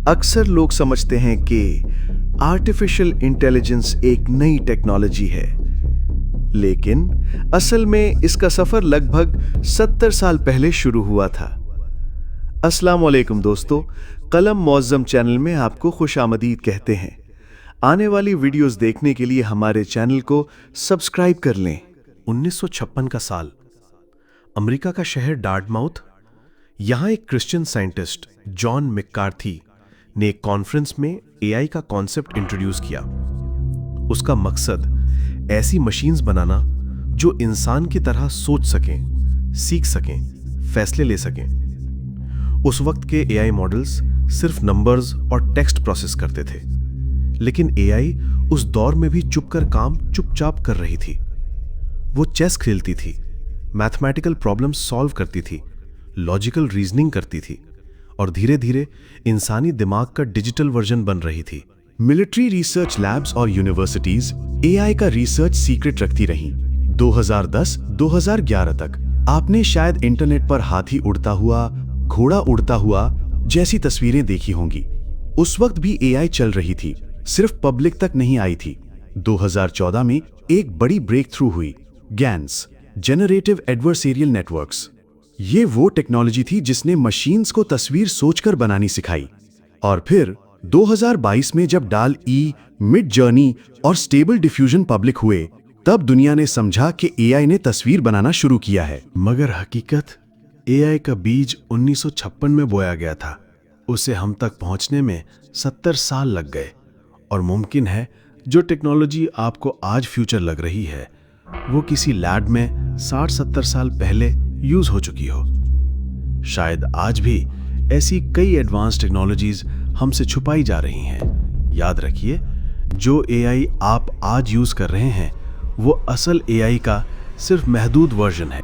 अक्सर लोग समझते हैं कि आर्टिफिशियल इंटेलिजेंस एक नई टेक्नोलॉजी है, लेकिन असल में इसका सफर लगभग 70 साल पहले शुरू हुआ था। अस्सलाम वालेकुम दोस्तों, कलम मौज़्ज़म चैनल में आपको खुशामदीद कहते हैं। आने वाली वीडियोस देखने के लिए हमारे चैनल को सब्सक्राइब कर लें। 1956 का साल, अमेरिका का शहर डार्टमाउथ। यहां एक क्रिश्चियन साइंटिस्ट जॉन मैककार्थी ने एक कॉन्फ्रेंस में एआई का कॉन्सेप्ट इंट्रोड्यूस किया। उसका मकसद ऐसी मशीन्स बनाना जो इंसान की तरह सोच सकें, सीख सकें, फैसले ले सकें। उस वक्त के एआई मॉडल्स सिर्फ नंबर्स और टेक्स्ट प्रोसेस करते थे, लेकिन एआई उस दौर में भी काम चुपचाप कर रही थी। वो चेस खेलती थी, मैथमेटिकल प्रॉब्लम्स सॉल्व करती थी, लॉजिकल रीजनिंग करती थी और धीरे धीरे इंसानी दिमाग का डिजिटल वर्जन बन रही थी। मिलिट्री रिसर्च लैब्स और यूनिवर्सिटीज एआई का रिसर्च सीक्रेट रखती रहीं। 2010-2011 तक आपने शायद इंटरनेट पर हाथी उड़ता हुआ, घोड़ा उड़ता हुआ जैसी तस्वीरें देखी होंगी। उस वक्त भी एआई चल रही थी, सिर्फ पब्लिक तक नहीं आई थी। 2014 में एक बड़ी ब्रेक थ्रू हुई, गैन्स, जनरेटिव एडवर्सेरियल नेटवर्क्स। ये वो टेक्नोलॉजी थी जिसने मशीन्स को तस्वीर सोचकर बनानी सिखाई। और फिर 2022 में जब डाल ई, मिड जर्नी और स्टेबल डिफ्यूजन पब्लिक हुए, तब दुनिया ने समझा कि एआई ने तस्वीर बनाना शुरू किया है। मगर हकीकत, एआई का बीज 1956 में बोया गया था। उसे हम तक पहुंचने में 70 साल लग गए। और मुमकिन है जो टेक्नोलॉजी आपको आज फ्यूचर लग रही है, वो किसी लैब में 60-70 साल पहले यूज हो चुकी हो। शायद आज भी ऐसी कई एडवांस टेक्नोलॉजीज हमसे छुपाई जा रही हैं। याद रखिए, जो एआई आप आज यूज कर रहे हैं, वो असल एआई का सिर्फ महदूद वर्जन है।